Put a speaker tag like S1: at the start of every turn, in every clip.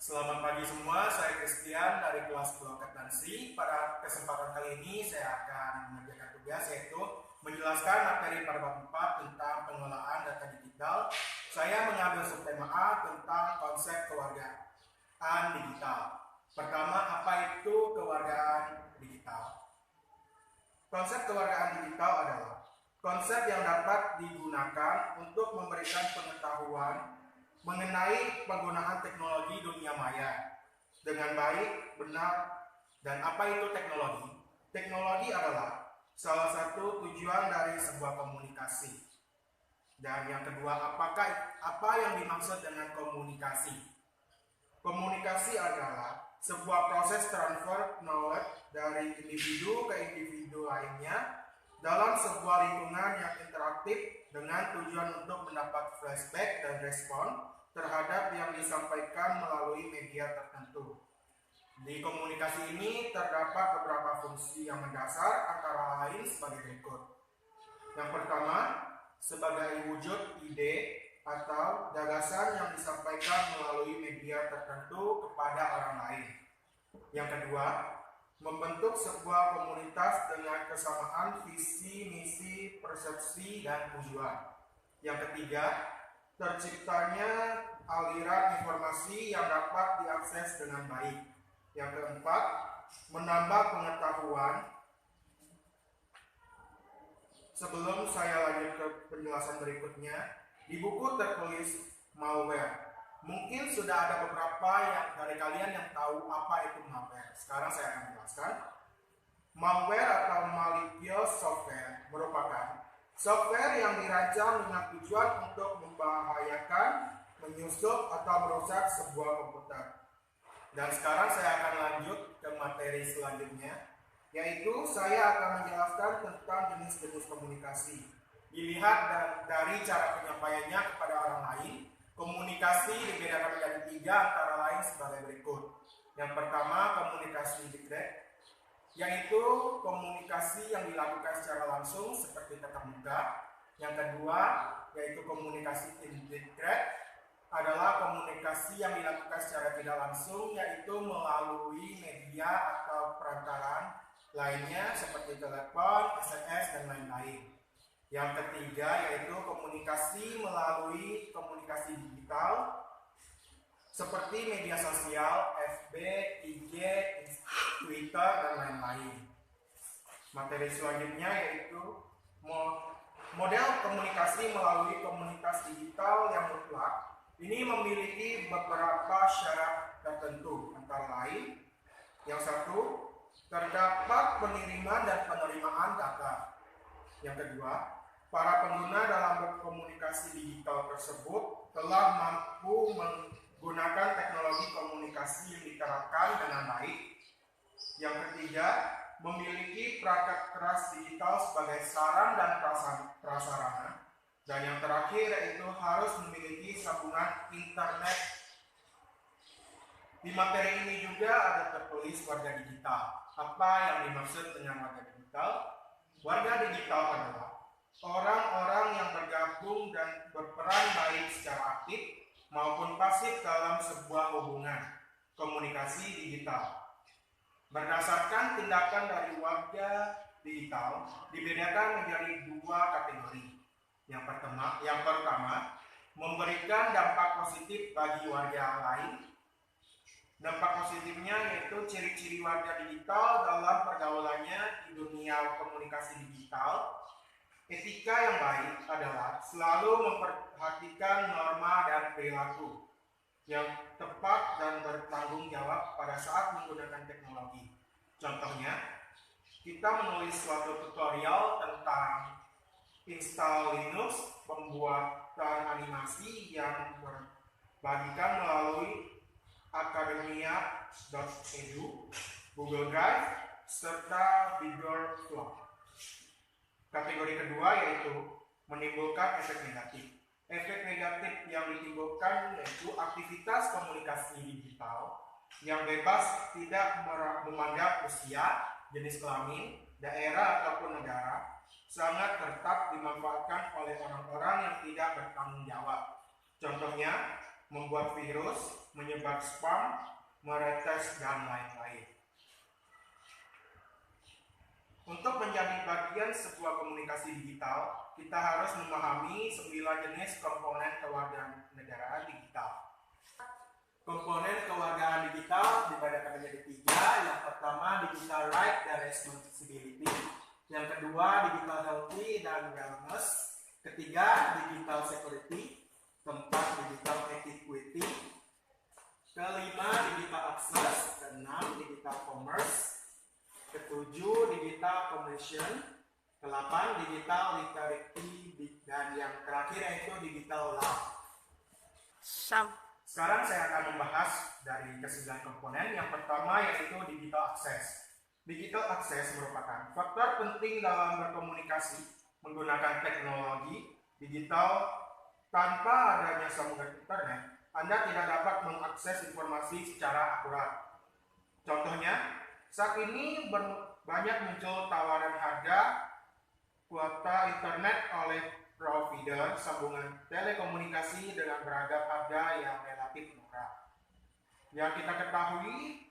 S1: Selamat pagi semua, saya Christian dari kelas Pulau Akuntansi. Pada kesempatan kali ini saya akan mengerjakan tugas yaitu menjelaskan materi pada bab 4 tentang pengelolaan data digital. Saya mengambil subtema A tentang konsep kewargaan digital. Pertama, apa itu kewargaan digital? Konsep kewargaan digital adalah konsep yang dapat digunakan untuk memberikan pengetahuan mengenai penggunaan teknologi dunia maya dengan baik, benar, dan apa itu teknologi? Teknologi adalah salah satu tujuan dari sebuah komunikasi. Dan yang kedua, apa yang dimaksud dengan komunikasi? Komunikasi adalah sebuah proses transfer knowledge dari individu ke individu lainnya dalam sebuah lingkungan yang interaktif dengan tujuan untuk mendapat flashback dan respon terhadap yang disampaikan melalui media tertentu. Di komunikasi ini terdapat beberapa fungsi yang mendasar antara lain sebagai berikut. Yang pertama, sebagai wujud ide atau gagasan yang disampaikan melalui media tertentu kepada orang lain. Yang kedua, membentuk sebuah komunitas dengan kesamaan visi, misi, persepsi, dan tujuan. Yang ketiga, terciptanya aliran informasi yang dapat diakses dengan baik. Yang keempat, menambah pengetahuan. Sebelum saya lanjut ke penjelasan berikutnya, di buku tertulis malware. Mungkin sudah ada beberapa dari kalian yang tahu apa itu malware. Sekarang saya akan jelaskan. Malware atau malicious software merupakan software yang dirancang dengan tujuan untuk membahayakan, menyusup, atau merusak sebuah komputer. Dan sekarang saya akan lanjut ke materi selanjutnya, yaitu saya akan menjelaskan tentang jenis-jenis komunikasi. Dilihat dari cara penyampaiannya kepada orang lain, komunikasi dibedakan menjadi 3 antara lain sebagai berikut. Yang pertama, komunikasi direct, yaitu komunikasi yang dilakukan secara langsung seperti tatap muka. Yang kedua, yaitu komunikasi indirect, adalah komunikasi yang dilakukan secara tidak langsung, yaitu melalui media atau perantaraan lainnya seperti telepon, SMS, dan lain-lain. Yang ketiga, yaitu komunikasi melalui komunikasi digital seperti media sosial, FB, IG, Twitter, dan lain-lain. Materi selanjutnya yaitu model komunikasi melalui komunitas digital yang mutlak. Ini memiliki beberapa syarat tertentu, antara lain yang satu, terdapat penerimaan dan penerimaan data. Yang kedua, para pengguna dalam berkomunikasi digital tersebut telah mampu menggunakan teknologi komunikasi yang diterapkan dengan baik. Yang ketiga, memiliki perangkat keras digital sebagai sarana dan prasarana. Dan yang terakhir yaitu harus memiliki sambungan internet. Di materi ini juga ada tertulis warga digital. Apa yang dimaksud dengan warga digital? Warga digital adalah orang-orang yang bergabung dan berperan baik secara aktif maupun pasif dalam sebuah hubungan komunikasi digital. Berdasarkan tindakan dari warga digital dibedakan menjadi 2 kategori. Yang pertama, memberikan dampak positif bagi warga lain. Dampak positifnya yaitu ciri-ciri warga digital dalam pergaulannya di dunia komunikasi digital. Etika yang baik adalah selalu memperhatikan norma dan perilaku yang tepat dan bertanggung jawab pada saat menggunakan teknologi. Contohnya, kita menulis suatu tutorial tentang install Linux, pembuatan animasi yang berbagikan melalui academia.edu, Google Drive, serta Biggerflow. Kategori kedua yaitu menimbulkan efek negatif. Efek negatif yang ditimbulkan yaitu aktivitas komunikasi digital yang bebas tidak memandang usia, jenis kelamin, daerah ataupun negara, sangat ketat dimanfaatkan oleh orang-orang yang tidak bertanggung jawab. Contohnya, membuat virus, menyebar spam, meretes, dan lain-lain. Untuk menjadi bagian sebuah komunikasi digital, kita harus memahami 9 jenis komponen kewarganegaraan digital. Komponen kewarganegaraan digital dibedakan menjadi 3. Yang pertama, digital right dan responsibility. Yang kedua, digital healthy dan wellness. Ketiga, digital security. Keempat, digital equity. Kelima, digital access. Keenam, digital commerce. Ketujuh, digital commercial. Ke-8, digital literacy. Dan yang terakhir yaitu digital law. Sekarang saya akan membahas dari ke-9 komponen. Yang pertama yaitu digital access. Digital access merupakan faktor penting dalam berkomunikasi menggunakan teknologi digital. Tanpa adanya sambungan internet, Anda tidak dapat mengakses informasi secara akurat. Contohnya, saat ini banyak muncul tawaran harga kuota internet oleh provider sambungan telekomunikasi dengan beragam harga yang relatif murah. Yang kita ketahui,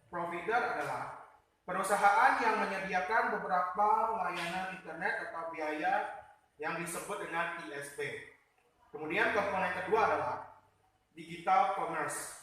S1: provider adalah perusahaan yang menyediakan beberapa layanan internet atau biaya yang disebut dengan ISP. Kemudian komponen kedua adalah digital commerce.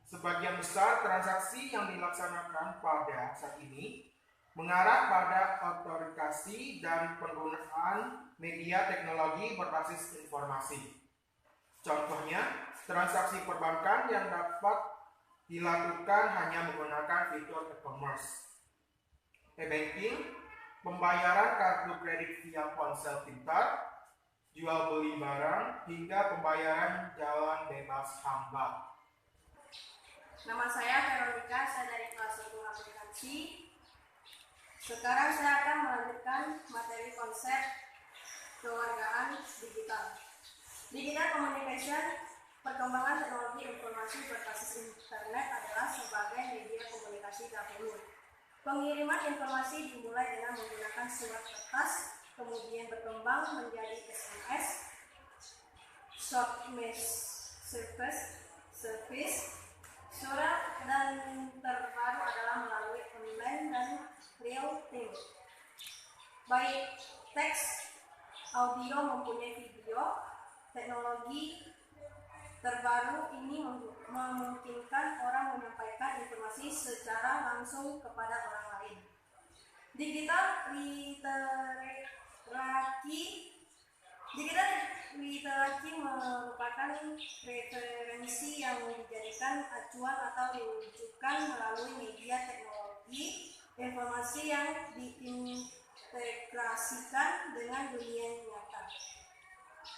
S1: Sebagian besar transaksi yang dilaksanakan pada saat ini mengarah pada otorifikasi dan penggunaan media teknologi berbasis informasi. Contohnya, transaksi perbankan yang dapat dilakukan hanya menggunakan fitur e-commerce. E-banking, pembayaran kartu kredit via ponsel pintar, jual beli barang, hingga pembayaran jalan bebas hamba.
S2: Nama saya Veronica, saya dari kelas 1 aplikasi. Sekarang saya akan melanjutkan materi konsep kewargaan digital. Digital communication, perkembangan teknologi informasi berbasis internet adalah sebagai media komunikasi dahulu. Pengiriman informasi dimulai dengan menggunakan surat kertas, kemudian berkembang menjadi SMS, short message service, surat, dan terbaru adalah melalui online dan real time. Baik teks, audio maupun video, teknologi terbaru ini memungkinkan orang menyampaikan informasi secara langsung kepada orang lain. Digital literasi merupakan referensi yang dijadikan acuan atau diwujudkan melalui media teknologi informasi yang diintegrasikan dengan dunia nyata.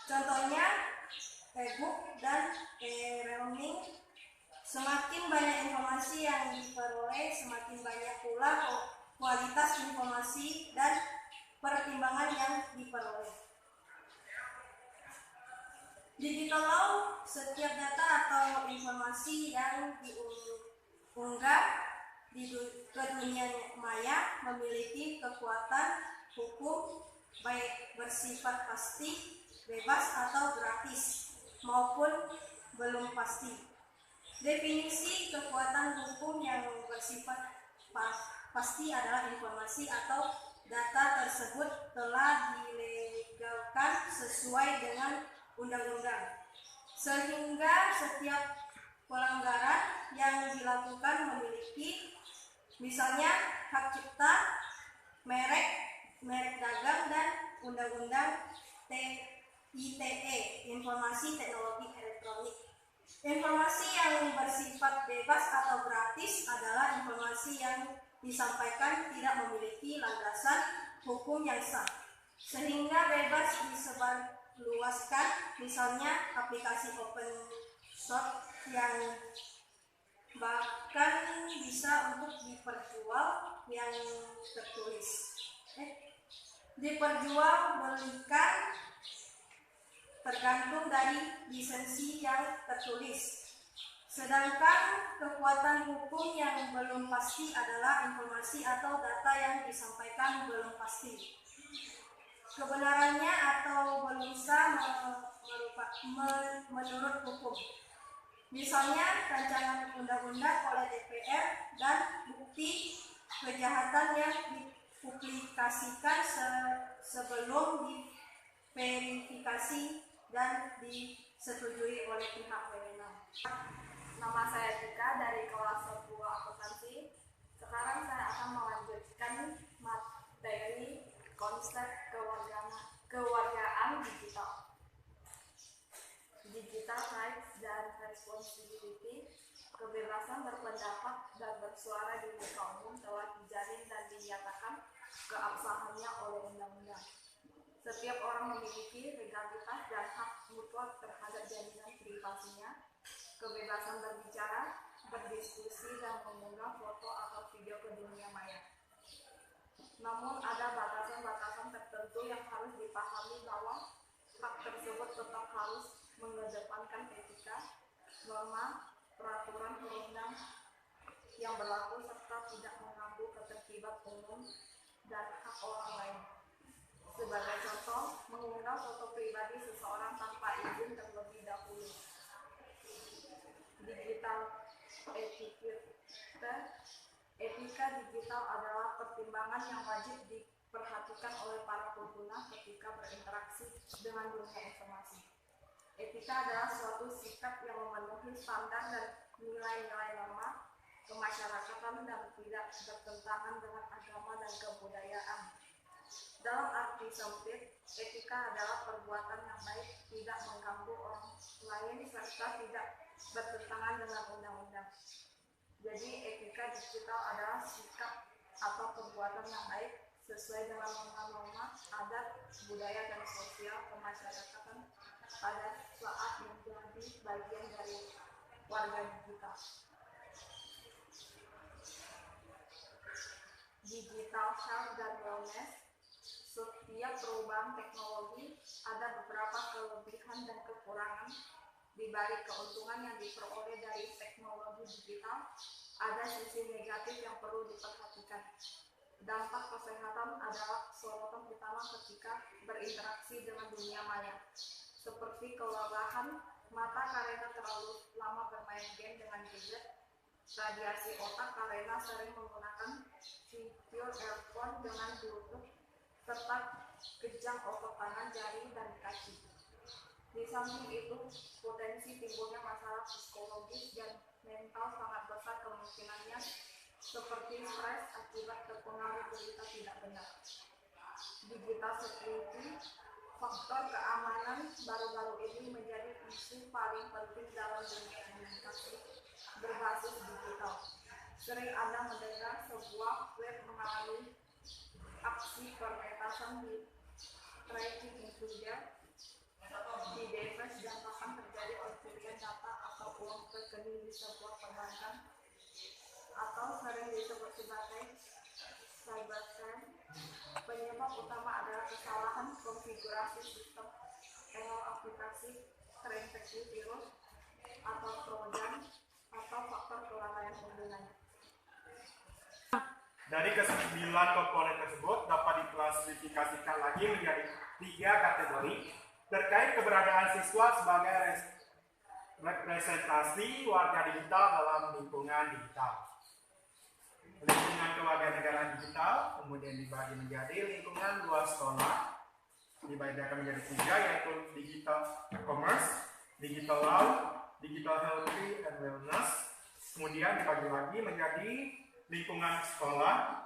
S2: Contohnya, e-book dan e-learning. Semakin banyak informasi yang diperoleh, semakin banyak pula kualitas informasi dan pertimbangan yang diperoleh. Digital law, setiap data atau informasi yang diunggah ke dunia maya memiliki kekuatan hukum, baik bersifat pasti, bebas atau gratis, maupun belum pasti. Definisi kekuatan hukum yang bersifat pasti adalah informasi atau data tersebut telah dilegalkan sesuai dengan undang-undang, sehingga setiap pelanggaran yang dilakukan memiliki, misalnya hak cipta, merek dagang, dan undang-undang ITE, informasi teknologi elektronik. Informasi yang bersifat bebas atau gratis adalah informasi yang disampaikan tidak memiliki landasan hukum yang sah, sehingga bebas disebarluaskan, misalnya aplikasi open source yang bahkan bisa untuk diperjualbelikan tergantung dari lisensi yang tertulis. Sedangkan kekuatan hukum yang belum pasti adalah informasi atau data yang disampaikan belum pasti kebenarannya atau belum sah menurut hukum. Misalnya rancangan undang-undang oleh DPR dan bukti kejahatan yang dipublikasikan sebelum diverifikasi dan disetujui oleh pihak berwenang.
S3: Nama saya Tika dari kelas 10 akuntansi. Sekarang saya akan melanjutkan materi konsep kewargaan digital. Digital rights dan responsibility, kebebasan berpendapat dan bersuara di muka umum telah dijamin dan dinyatakan keabsahannya oleh undang-undang. Setiap orang memiliki legalitas dan hak mutlak terhadap jaminan privasinya, kebebasan berbicara, berdiskusi, dan mengunggah foto atau video ke dunia maya. Namun ada batasan-batasan tertentu yang harus dipahami bahwa hak tersebut tetap harus mengedepankan etika, norma, peraturan perundang yang berlaku serta tidak mengganggu ketertiban umum dan hak orang lain. Sebagai contoh, mengunggah foto pribadi seseorang tanpa izin terlebih dahulu. Digital etika digital adalah pertimbangan yang wajib diperhatikan oleh para pengguna ketika berinteraksi dengan dunia informasi. Etika adalah suatu sikap yang memenuhi standar dan nilai-nilai norma kemasyarakatan dan tidak bertentangan dengan agama dan kebudayaan. Dalam arti sempit, etika adalah perbuatan yang baik, tidak mengganggu orang lain, serta tidak bertentangan dengan undang-undang. Jadi, etika digital adalah sikap atau perbuatan yang baik sesuai dengan norma-norma, adat, budaya, dan sosial kemasyarakatan pada saat menjadi bagian dari warga digital. Digital health dan wellness. Setiap perubahan teknologi ada beberapa kelebihan dan kekurangan. Di balik keuntungan yang diperoleh dari teknologi digital, ada sisi negatif yang perlu diperhatikan. Dampak kesehatan adalah sorotan utama ketika berinteraksi dengan dunia maya, seperti kelelahan mata karena terlalu lama bermain game dengan gadget, radiasi otak karena sering menggunakan fitur earphone dengan Bluetooth, serta kejang otot tangan, jari, dan kaki. Di samping itu, potensi timbulnya masalah psikologis dan mental sangat besar kemungkinannya, seperti stres akibat terpengaruh berita tidak benar. Digital security, faktor keamanan baru-baru ini menjadi isu paling penting dalam dunia komunikasi berbasis digital. Sering Anda mendengar sebuah web mengalami aksi peretasan di tracking intruder, di device dan bahkan terjadi pencurian data atau uang rekening di sebuah perbankan, atau sering disebut sebagai cybercrime. Penyebab utama adalah kesalahan konfigurasi sistem, error aplikasi, terinfeksi virus, atau trojan, atau faktor kelalaian penggunanya.
S1: Dari ke-9 komponen tersebut dapat diklasifikasikan lagi menjadi 3 kategori terkait keberadaan siswa sebagai representasi warga digital dalam lingkungan digital. Lingkungan kewarganegaraan digital kemudian dibagi menjadi lingkungan luar sekolah, dibedakan menjadi 3, yaitu digital commerce, digital law, digital healthy and wellness. Kemudian dibagi lagi menjadi lingkungan sekolah,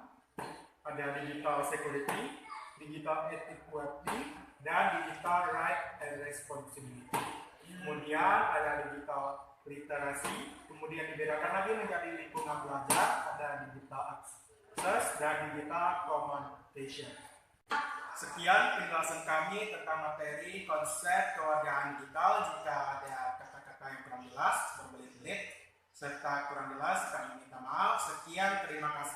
S1: ada digital security, digital equity, dan digital right and responsibility. Kemudian ada digital literasi, kemudian dibedakan lagi menjadi lingkungan belajar, ada digital access dan digital communication. Sekian penjelasan kami tentang materi konsep kewargaan digital. Jika ada kata-kata yang kurang jelas, berbelit-belit serta kurang jelas, kami minta maaf. Sekian, terima kasih.